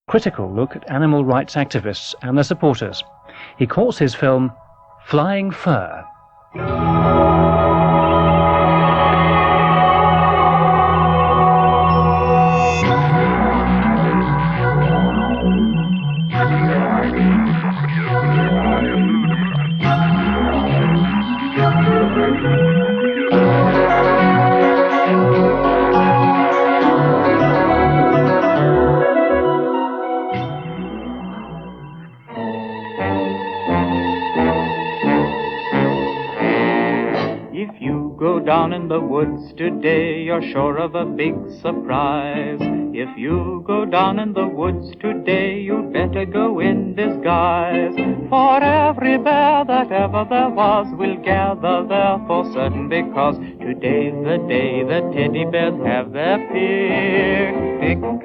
critical look at animal rights activists and their supporters. He calls his film Flying Fur. Down in the woods today, you're sure of a big surprise. If you go down in the woods today, you'd better go in disguise. For every bear that ever there was will gather there for certain, because today's the day the teddy bears have their picnic.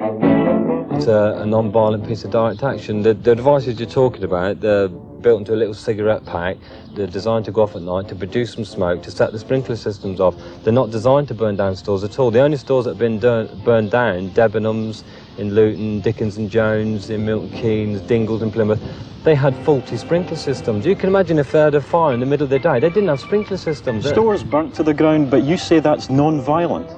It's a non-violent piece of direct action. The devices you're talking about, they're built into a little cigarette pack. They're designed to go off at night to produce some smoke, to set the sprinkler systems off. They're not designed to burn down stores at all. The only stores that have been burned down, Debenhams in Luton, Dickens and Jones in Milton Keynes, Dingles in Plymouth, they had faulty sprinkler systems. You can imagine if they had a fire in the middle of the day, they didn't have sprinkler systems. Stores burnt to the ground, but you say that's non-violent.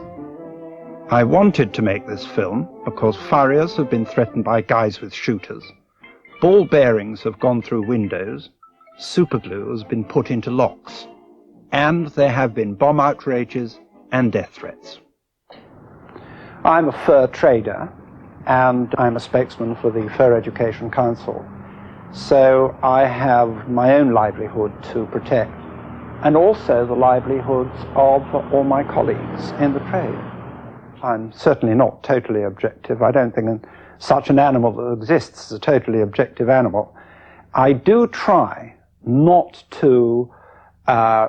I wanted to make this film because farriers have been threatened by guys with shooters. Ball bearings have gone through windows, superglue has been put into locks, and there have been bomb outrages and death threats. I'm a fur trader, and I'm a spokesman for the Fur Education Council. So I have my own livelihood to protect, and also the livelihoods of all my colleagues in the trade. I'm certainly not totally objective. I don't think such an animal that exists is a totally objective animal. I do try not to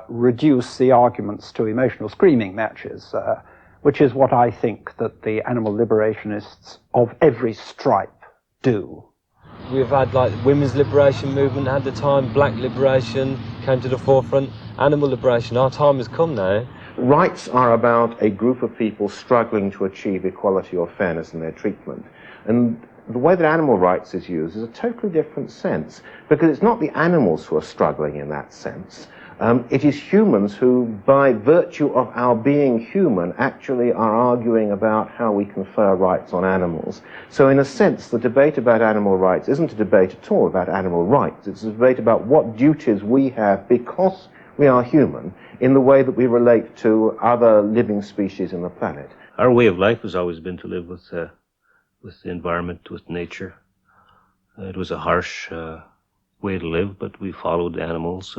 reduce the arguments to emotional screaming matches, which is what I think that the animal liberationists of every stripe do. We've had like women's liberation movement at the time, black liberation came to the forefront, animal liberation. Our time has come now. Rights are about a group of people struggling to achieve equality or fairness in their treatment. And the way that animal rights is used is a totally different sense, because it's not the animals who are struggling in that sense. It is humans who, by virtue of our being human, actually are arguing about how we confer rights on animals. So in a sense, the debate about animal rights isn't a debate at all about animal rights. It's a debate about what duties we have because we are human in the way that we relate to other living species in the planet. Our way of life has always been to live with the environment, with nature. It was a harsh way to live, but we followed animals,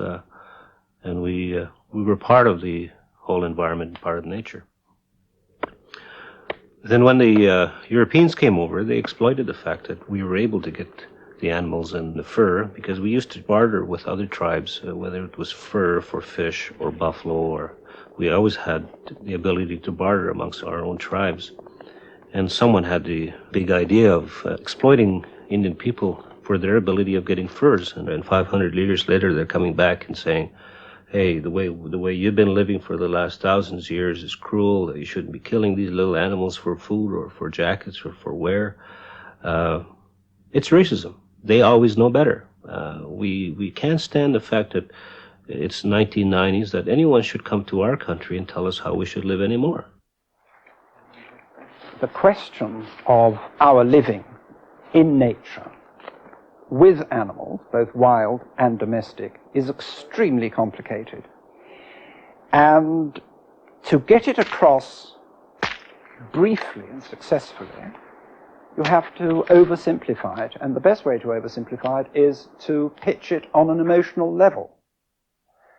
and we were part of the whole environment, part of nature. Then when the Europeans came over, they exploited the fact that we were able to get the animals and the fur, because we used to barter with other tribes, whether it was fur for fish or buffalo, or we always had the ability to barter amongst our own tribes. And someone had the big idea of exploiting Indian people for their ability of getting furs. And 500 years later, they're coming back and saying, hey, the way you've been living for the last thousands of years is cruel. You shouldn't be killing these little animals for food or for jackets or for wear. It's racism. They always know better. We can't stand the fact that it's 1990s, that anyone should come to our country and tell us how we should live anymore. The question of our living in nature with animals, both wild and domestic, is extremely complicated. And to get it across briefly and successfully, you have to oversimplify it, and the best way to oversimplify it is to pitch it on an emotional level.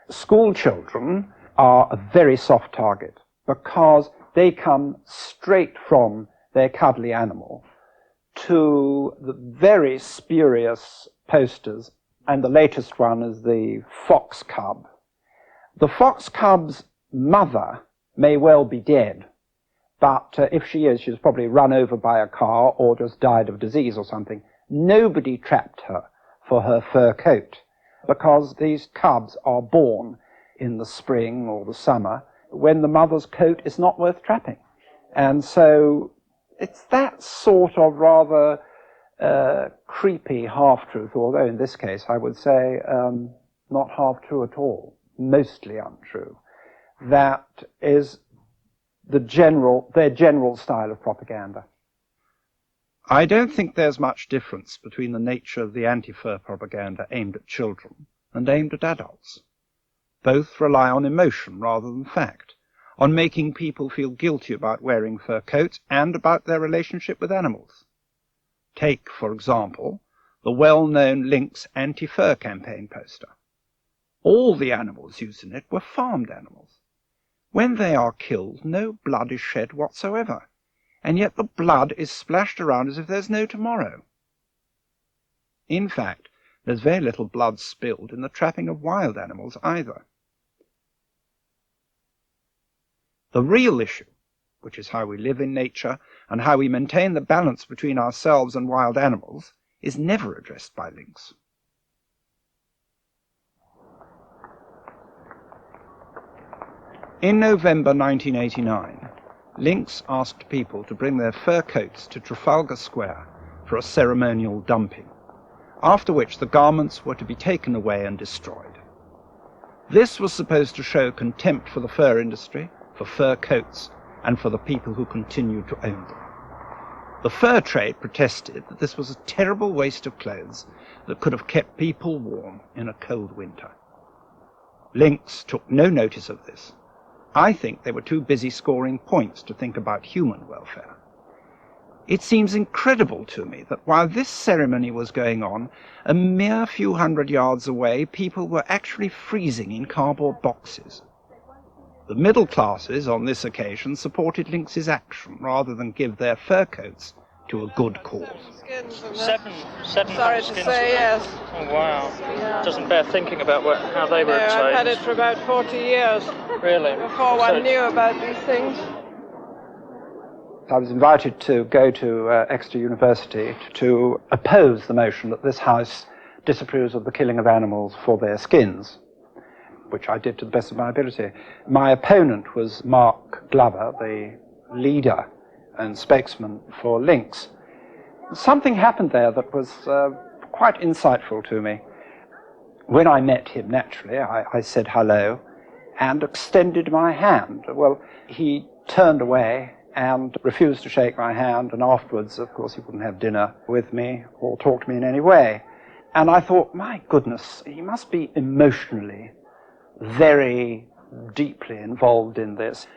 School children are a very soft target because they come straight from their cuddly animal to the very spurious posters, and the latest one is the fox cub. The fox cub's mother may well be dead, but if she is, she's probably run over by a car or just died of disease or something. Nobody trapped her for her fur coat, because these cubs are born in the spring or the summer when the mother's coat is not worth trapping. And so it's that sort of rather creepy half-truth, although in this case I would say not half-true at all, mostly untrue. That is their general style of propaganda. I don't think there's much difference between the nature of the anti-fur propaganda aimed at children and aimed at adults. Both rely on emotion rather than fact, on making people feel guilty about wearing fur coats and about their relationship with animals. Take, for example, the well-known Lynx anti-fur campaign poster. All the animals used in it were farmed animals. When they are killed, no blood is shed whatsoever, and yet the blood is splashed around as if there's no tomorrow. In fact, there's very little blood spilled in the trapping of wild animals either. The real issue, which is how we live in nature and how we maintain the balance between ourselves and wild animals, is never addressed by Lynx. In November 1989, Lynx asked people to bring their fur coats to Trafalgar Square for a ceremonial dumping, after which the garments were to be taken away and destroyed. This was supposed to show contempt for the fur industry, for fur coats, and for the people who continued to own them. The fur trade protested that this was a terrible waste of clothes that could have kept people warm in a cold winter. Lynx took no notice of this. I think they were too busy scoring points to think about human welfare. It seems incredible to me that while this ceremony was going on, a mere few hundred yards away, people were actually freezing in cardboard boxes. The middle classes on this occasion supported Lynx's action rather than give their fur coats to a good cause. Seven Sorry to say, yes. Oh, wow. Yeah. Doesn't bear thinking about how they were obtained. I've had it for about 40 years. Really? Before one knew about these things. I was invited to go to Exeter University to oppose the motion that this house disapproves of the killing of animals for their skins, which I did to the best of my ability. My opponent was Mark Glover, the leader and spokesman for Lynx. Something happened there that was quite insightful to me. When I met him, naturally, I said hello and extended my hand. Well, he turned away and refused to shake my hand, and afterwards, of course, he wouldn't have dinner with me or talk to me in any way. And I thought, my goodness, he must be emotionally very deeply involved in this.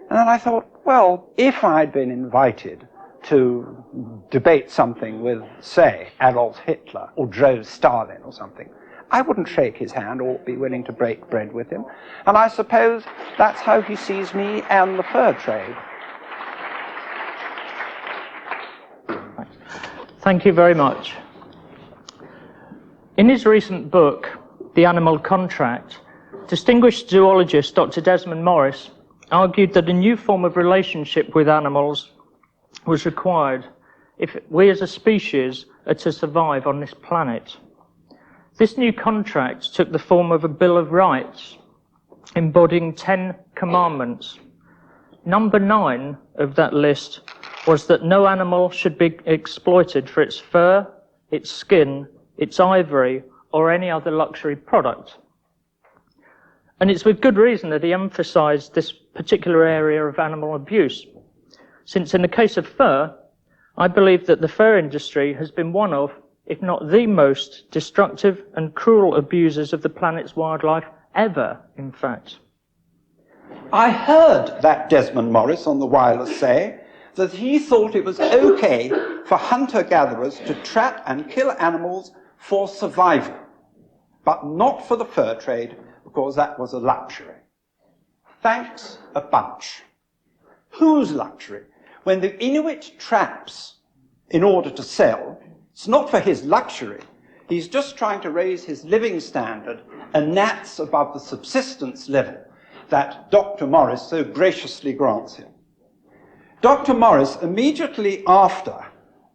And then I thought, well, if I'd been invited to debate something with, say, Adolf Hitler or Joseph Stalin or something, I wouldn't shake his hand or be willing to break bread with him. And I suppose that's how he sees me and the fur trade. Thank you very much. In his recent book, The Animal Contract, distinguished zoologist Dr. Desmond Morris argued that a new form of relationship with animals was required if we as a species are to survive on this planet. This new contract took the form of a Bill of Rights, embodying 10 commandments. Number 9 of that list was that no animal should be exploited for its fur, its skin, its ivory, or any other luxury product. And it's with good reason that he emphasized this particular area of animal abuse, since in the case of fur, I believe that the fur industry has been one of, if not the most destructive and cruel abusers of the planet's wildlife ever, in fact. I heard that Desmond Morris on the wireless say that he thought it was okay for hunter-gatherers to trap and kill animals for survival, but not for the fur trade, because that was a luxury. Thanks a bunch. Whose luxury? When the Inuit traps in order to sell, it's not for his luxury. He's just trying to raise his living standard a gnat's above the subsistence level that Dr. Morris so graciously grants him. Dr. Morris, immediately after,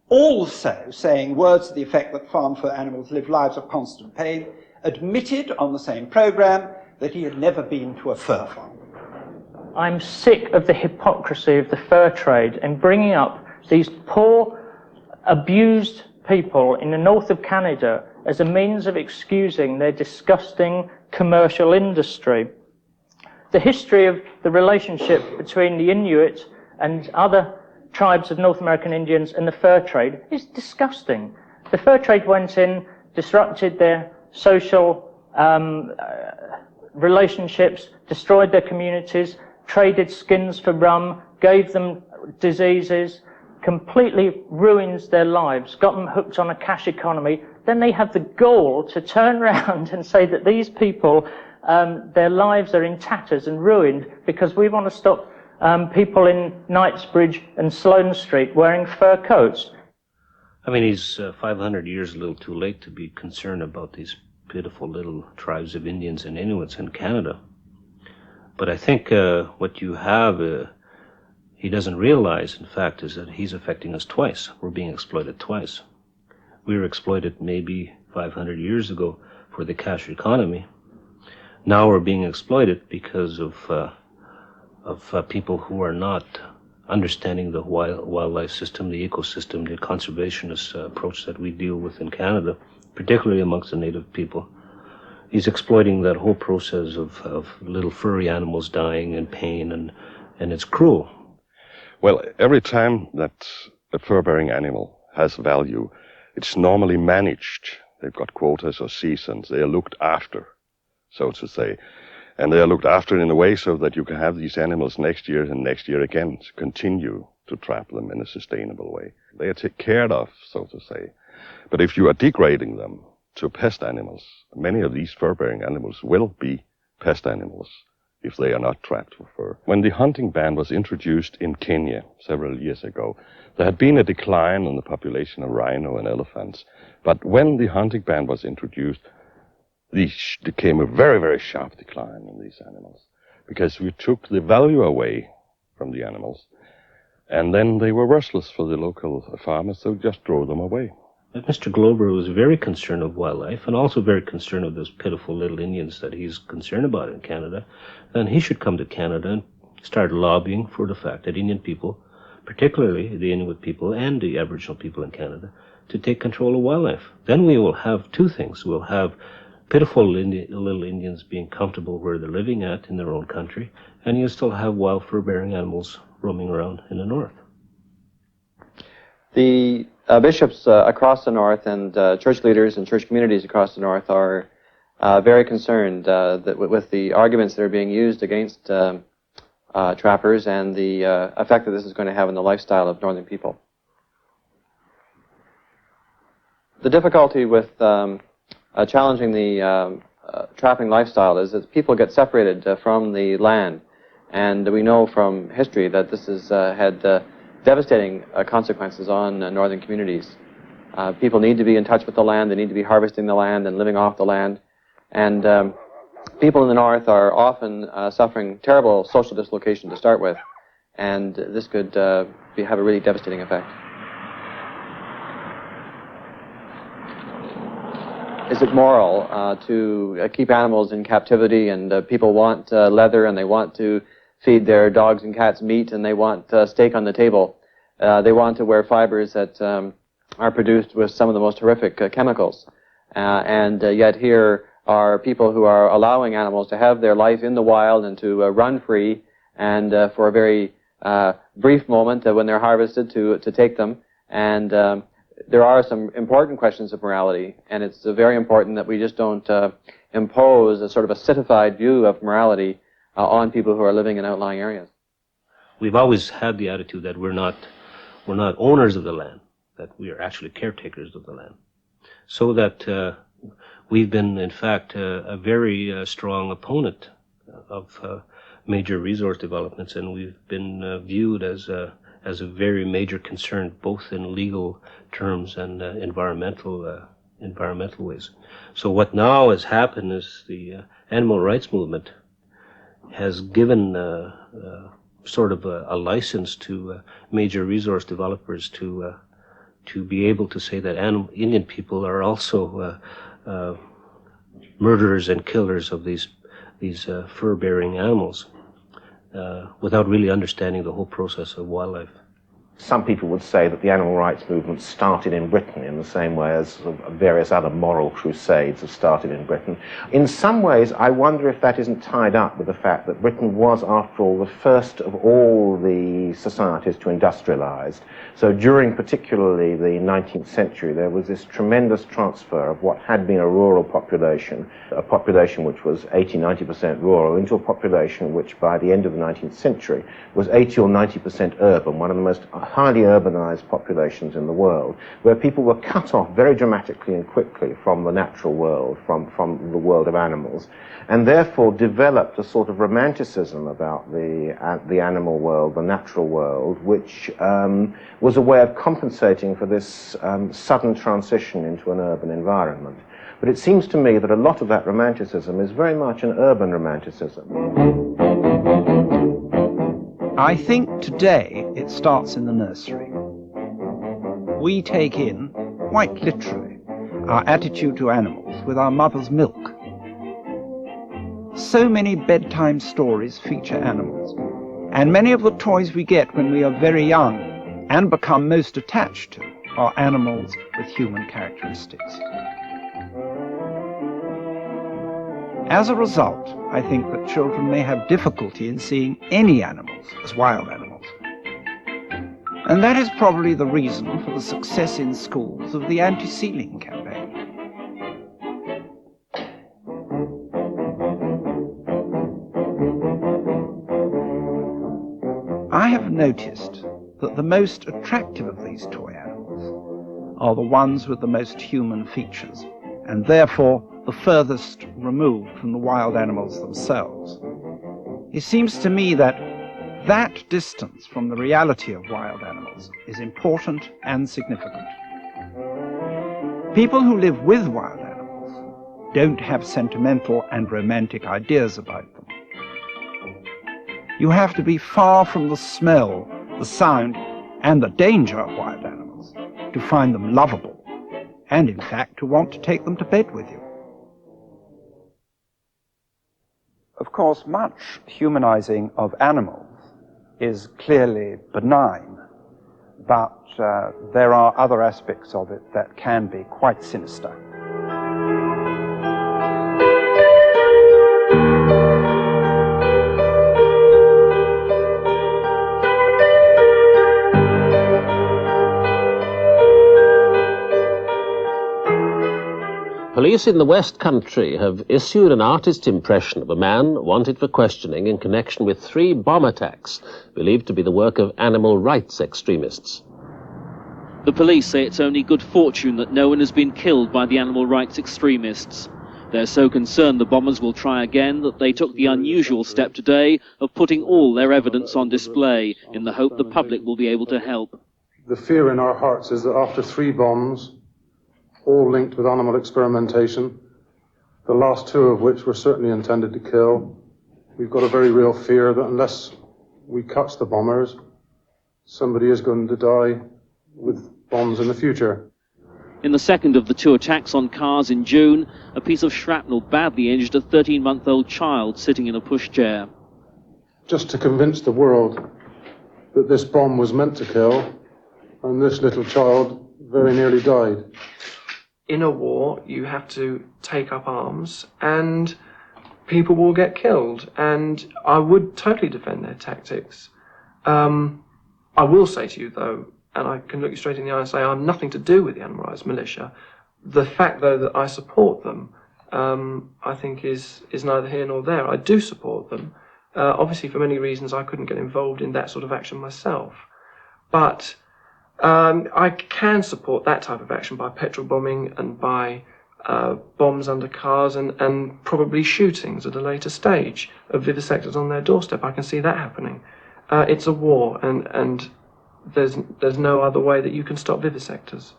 also saying words to the effect that farm fur animals live lives of constant pain, admitted on the same program that he had never been to a fur farm. I'm sick of the hypocrisy of the fur trade in bringing up these poor, abused people in the north of Canada as a means of excusing their disgusting commercial industry. The history of the relationship between the Inuit and other tribes of North American Indians and the fur trade is disgusting. The fur trade went in, disrupted their social relationships, destroyed their communities, traded skins for rum, gave them diseases, completely ruins their lives, got them hooked on a cash economy. Then they have the gall to turn around and say that these people, their lives are in tatters and ruined because we want to stop people in Knightsbridge and Sloane Street wearing fur coats. I mean, he's 500 years a little too late to be concerned about these pitiful little tribes of Indians and Inuits in Canada. But I think what you have, he doesn't realize, in fact, is that he's affecting us twice. We're being exploited twice. We were exploited maybe 500 years ago for the cash economy. Now we're being exploited because of people who are not understanding the wildlife system, the ecosystem, the conservationist approach that we deal with in Canada, particularly amongst the native people. He's exploiting that whole process of little furry animals dying in pain, and it's cruel. Well, every time that a fur-bearing animal has value, it's normally managed. They've got quotas or seasons. They are looked after, so to say. And they are looked after in a way so that you can have these animals next year and next year again to continue to trap them in a sustainable way. They are taken care of, so to say. But if you are degrading them to pest animals, many of these fur-bearing animals will be pest animals if they are not trapped for fur. When the hunting ban was introduced in Kenya several years ago, there had been a decline in the population of rhino and elephants. But when the hunting ban was introduced, there came a very, very sharp decline in these animals because we took the value away from the animals, and then they were worthless for the local farmers, so just throw them away. But Mr. Glover was very concerned of wildlife and also very concerned of those pitiful little Indians that he's concerned about in Canada. And he should come to Canada and start lobbying for the fact that Indian people, particularly the Inuit people and the Aboriginal people in Canada, to take control of wildlife. Then we will have two things. We'll have pitiful little Indians being comfortable where they're living at in their own country, and you still have wild fur-bearing animals roaming around in the north. The bishops across the north and church leaders and church communities across the north are very concerned with the arguments that are being used against trappers and the effect that this is going to have on the lifestyle of northern people. The difficulty with challenging the trapping lifestyle is that people get separated from the land, and we know from history that this has had devastating consequences on northern communities. People need to be in touch with the land, they need to be harvesting the land and living off the land, and people in the north are often suffering terrible social dislocation to start with, and this could have a really devastating effect. Is it moral to keep animals in captivity, and people want leather, and they want to feed their dogs and cats meat, and they want steak on the table. They want to wear fibers that are produced with some of the most horrific chemicals. And yet here are people who are allowing animals to have their life in the wild and to run free, and for a very brief moment when they're harvested to take them. And there are some important questions of morality, and it's very important that we just don't impose a sort of a citified view of morality on people who are living in outlying areas. We've always had the attitude that we're not owners of the land, that we are actually caretakers of the land. So that we've been, in fact, a very strong opponent of major resource developments, and we've been viewed as a very major concern, both in legal terms and environmental ways. So what now has happened is the animal rights movement has given sort of a license to major resource developers to be able to say that Indian people are also murderers and killers of these fur-bearing animals, without really understanding the whole process of wildlife. Some people would say that the animal rights movement started in Britain in the same way as various other moral crusades have started in Britain. In some ways, I wonder if that isn't tied up with the fact that Britain was, after all, the first of all the societies to industrialize. So during particularly the 19th century, there was this tremendous transfer of what had been a rural population, a population which was 80-90% rural, into a population which by the end of the 19th century was 80 or 90% urban, one of the most highly urbanized populations in the world, where people were cut off very dramatically and quickly from the natural world, from the world of animals, and therefore developed a sort of romanticism about the animal world, the natural world, which was a way of compensating for this sudden transition into an urban environment. But it seems to me that a lot of that romanticism is very much an urban romanticism. I think today it starts in the nursery. We take in, quite literally, our attitude to animals with our mother's milk. So many bedtime stories feature animals, and many of the toys we get when we are very young and become most attached to are animals with human characteristics. As a result, I think that children may have difficulty in seeing any animals as wild animals. And that is probably the reason for the success in schools of the anti-sealing campaign. I have noticed that the most attractive of these toy animals are the ones with the most human features, and therefore the furthest removed from the wild animals themselves. It seems to me that that distance from the reality of wild animals is important and significant. People who live with wild animals don't have sentimental and romantic ideas about them. You have to be far from the smell, the sound, and the danger of wild animals to find them lovable, and in fact to want to take them to bed with you. Of course, much humanizing of animals is clearly benign, but there are other aspects of it that can be quite sinister. Police in the West Country have issued an artist's impression of a man wanted for questioning in connection with 3 bomb attacks believed to be the work of animal rights extremists. The police say it's only good fortune that no one has been killed by the animal rights extremists. They're so concerned the bombers will try again that they took the unusual step today of putting all their evidence on display in the hope the public will be able to help. The fear in our hearts is that after 3 bombs, all linked with animal experimentation, the last 2 of which were certainly intended to kill, we've got a very real fear that unless we catch the bombers, somebody is going to die with bombs in the future. In the second of the 2 attacks on cars in June, a piece of shrapnel badly injured a 13-month-old child sitting in a pushchair. Just to convince the world that this bomb was meant to kill, and this little child very nearly died. In a war, you have to take up arms, and people will get killed, and I would totally defend their tactics. I will say to you, though, and I can look you straight in the eye and say I have nothing to do with the animal rights militia. The fact, though, that I support them, I think is neither here nor there. I do support them. Obviously, for many reasons, I couldn't get involved in that sort of action myself. But I can support that type of action by petrol bombing and by bombs under cars and probably shootings at a later stage of vivisectors on their doorstep. I can see that happening. It's a war, and there's no other way that you can stop vivisectors.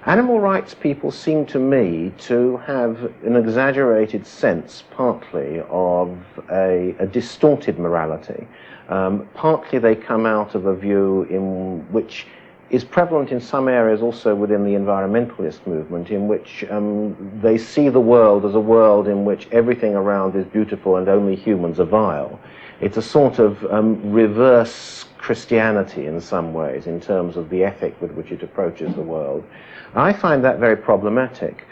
Animal rights people seem to me to have an exaggerated sense, partly, of a distorted morality. Partly they come out of a view in which is prevalent in some areas also within the environmentalist movement, in which they see the world as a world in which everything around is beautiful and only humans are vile. It's a sort of reverse Christianity in some ways in terms of the ethic with which it approaches the world. I find that very problematic.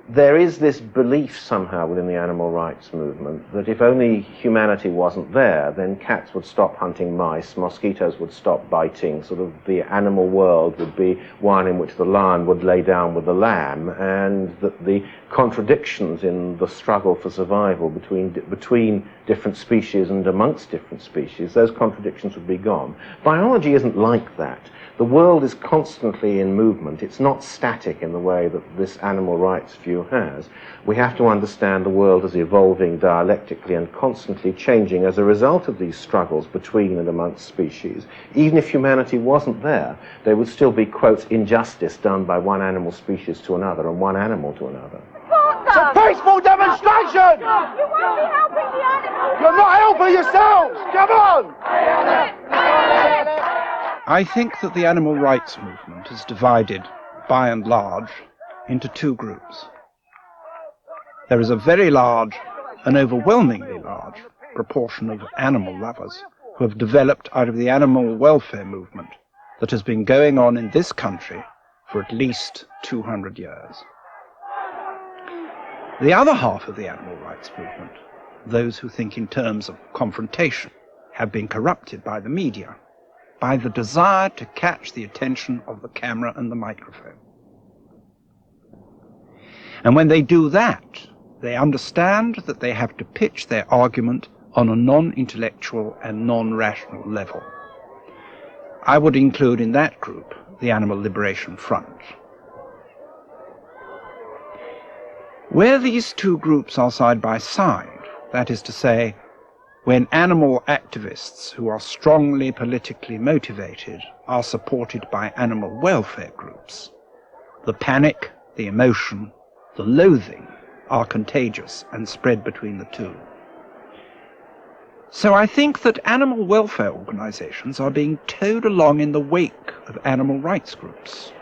There is this belief somehow within the animal rights movement that if only humanity wasn't there, then cats would stop hunting mice, mosquitoes would stop biting, sort of the animal world would be one in which the lion would lay down with the lamb, and that the contradictions in the struggle for survival between different species and amongst different species, those contradictions would be gone. Biology isn't like that. The world is constantly in movement. It's not static in the way that this animal rights view has. We have to understand the world as evolving dialectically and constantly changing as a result of these struggles between and amongst species. Even if humanity wasn't there, there would still be, quote, injustice done by one animal species to another and one animal to another. It's a peaceful demonstration! You won't be helping the animals! You're not helping yourselves! Come on! I think that the animal rights movement is divided, by and large, into two groups. There is a very large, an overwhelmingly large, proportion of animal lovers who have developed out of the animal welfare movement that has been going on in this country for at least 200 years. The other half of the animal rights movement, those who think in terms of confrontation, have been corrupted by the media, by the desire to catch the attention of the camera and the microphone. And when they do that, they understand that they have to pitch their argument on a non-intellectual and non-rational level. I would include in that group the Animal Liberation Front. Where these two groups are side by side, that is to say, when animal activists who are strongly politically motivated are supported by animal welfare groups, the panic, the emotion, the loathing are contagious and spread between the two. So I think that animal welfare organizations are being towed along in the wake of animal rights groups.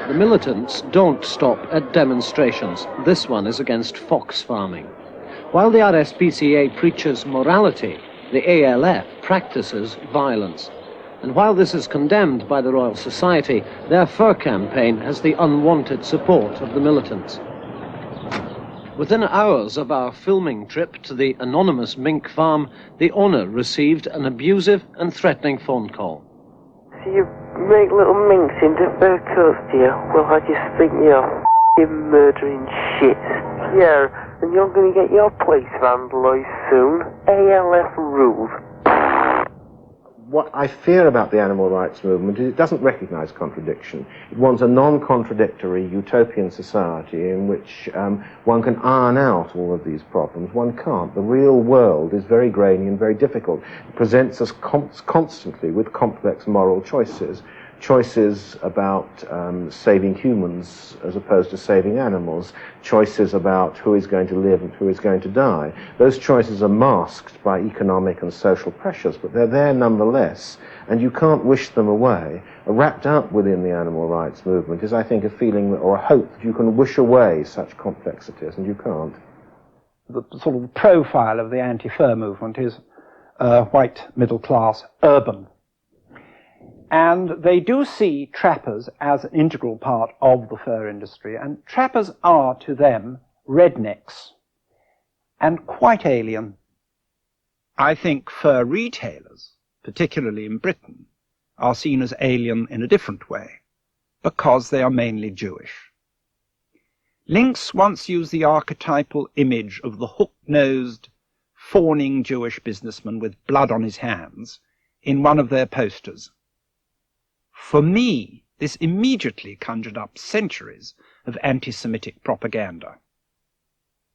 The militants don't stop at demonstrations. This one is against fox farming. While the RSPCA preaches morality, the ALF practices violence. And while this is condemned by the Royal Society, their fur campaign has the unwanted support of the militants. Within hours of our filming trip to the anonymous mink farm, the owner received an abusive and threatening phone call. So you make little minks into fur coats, do you? Well, I just think you're f***ing murdering shit. Yeah, and you're going to get your place vandalised soon. ALF rules. What I fear about the animal rights movement is it doesn't recognize contradiction. It wants a non-contradictory utopian society in which one can iron out all of these problems. One can't. The real world is very grainy and very difficult. It presents us constantly with complex moral choices. Choices about saving humans as opposed to saving animals, choices about who is going to live and who is going to die. Those choices are masked by economic and social pressures, but they're there nonetheless, and you can't wish them away. Wrapped up within the animal rights movement is, I think, a feeling or a hope that you can wish away such complexities, and you can't. The sort of profile of the anti-fur movement is white, middle class, urban. And they do see trappers as an integral part of the fur industry, and trappers are to them rednecks and quite alien. I think fur retailers, particularly in Britain, are seen as alien in a different way, because they are mainly Jewish. Lynx once used the archetypal image of the hook-nosed, fawning Jewish businessman with blood on his hands in one of their posters. For me, this immediately conjured up centuries of anti-Semitic propaganda.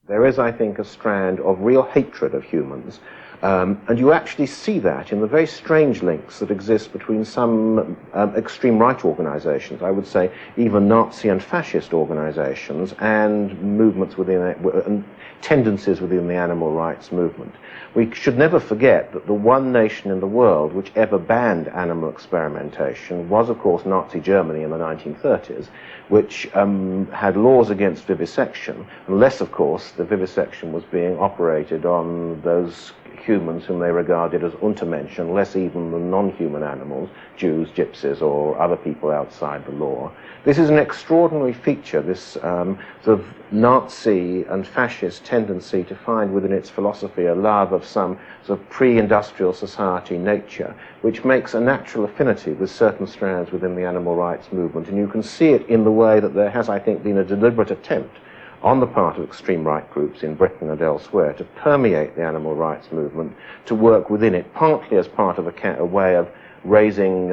There is, I think, a strand of real hatred of humans And you actually see that in the very strange links that exist between some extreme right organizations, I would say even Nazi and fascist organizations, and movements within it, and tendencies within the animal rights movement. We should never forget that the one nation in the world which ever banned animal experimentation was, of course, Nazi Germany in the 1930s, which had laws against vivisection, unless, of course, the vivisection was being operated on those humans whom they regarded as Untermenschen, less even than non-human animals, Jews, gypsies, or other people outside the law. This is an extraordinary feature, this sort of Nazi and fascist tendency to find within its philosophy a love of some sort of pre-industrial society nature, which makes a natural affinity with certain strands within the animal rights movement. And you can see it in the way that there has, I think, been a deliberate attempt on the part of extreme right groups in Britain and elsewhere to permeate the animal rights movement, to work within it, partly as part of a way of raising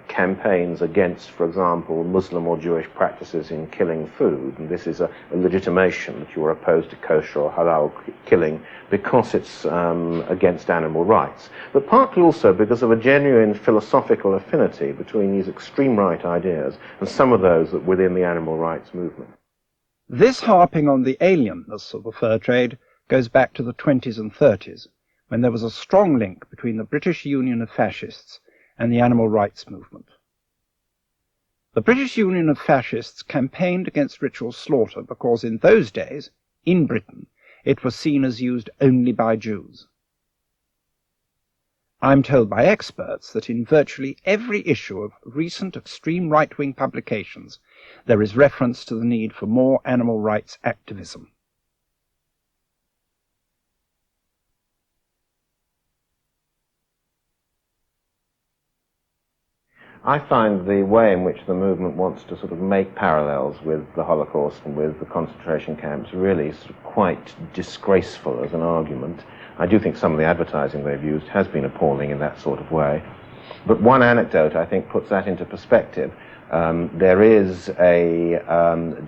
campaigns against, for example, Muslim or Jewish practices in killing food. And this is a legitimation that you are opposed to kosher or halal killing because it's against animal rights. But partly also because of a genuine philosophical affinity between these extreme right ideas and some of those that within the animal rights movement. This harping on the alienness of the fur trade goes back to the 20s and 30s, when there was a strong link between the British Union of Fascists and the animal rights movement. The British Union of Fascists campaigned against ritual slaughter because in those days, in Britain, it was seen as used only by Jews. I'm told by experts that in virtually every issue of recent extreme right-wing publications, there is reference to the need for more animal rights activism. I find the way in which the movement wants to sort of make parallels with the Holocaust and with the concentration camps really sort of quite disgraceful as an argument. I do think some of the advertising they've used has been appalling in that sort of way. But one anecdote, I think, puts that into perspective. There is a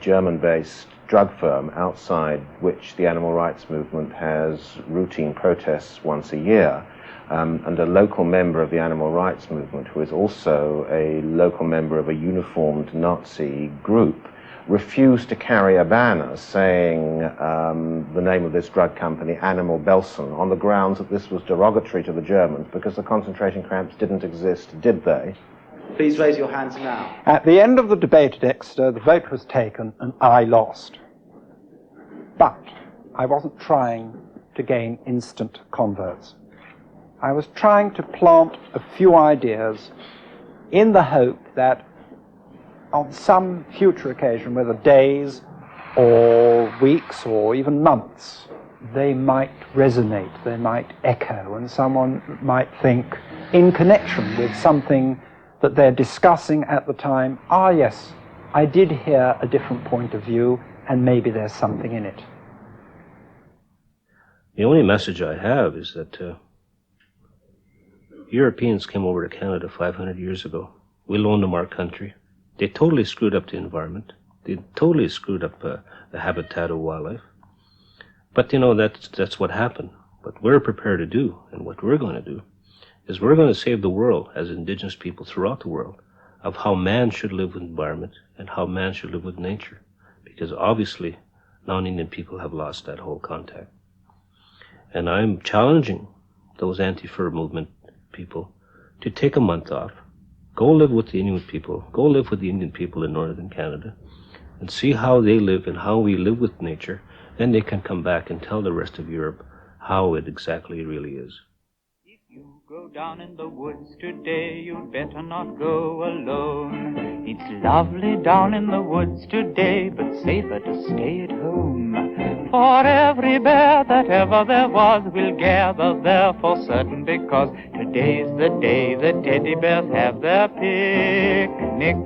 German-based drug firm outside which the animal rights movement has routine protests once a year. And a local member of the animal rights movement, who is also a local member of a uniformed Nazi group, refused to carry a banner saying the name of this drug company, Animal Belsen, on the grounds that this was derogatory to the Germans because the concentration camps didn't exist, did they? Please raise your hands now. At the end of the debate at Exeter, the vote was taken and I lost. But I wasn't trying to gain instant converts. I was trying to plant a few ideas in the hope that on some future occasion, whether days or weeks or even months, they might resonate, they might echo, and someone might think, in connection with something that they're discussing at the time, ah yes, I did hear a different point of view, and maybe there's something in it. The only message I have is that Europeans came over to Canada 500 years ago. We loaned them our country. They totally screwed up the environment. They totally screwed up the habitat of wildlife. But, you know, that's what happened. What we're prepared to do, and what we're going to do, is we're going to save the world as indigenous people throughout the world of how man should live with the environment and how man should live with nature. Because obviously, non-Indian people have lost that whole contact. And I'm challenging those anti-fur movement people to take a month off, go live with the Inuit people, go live with the Indian people in northern Canada, and see how they live and how we live with nature. Then they can come back and tell the rest of Europe how it exactly really is. If you go down in the woods today, you'd better not go alone. It's lovely down in the woods today, but safer to stay at home. For every bear that ever there was will gather there for certain, because today's the day the teddy bears have their picnic.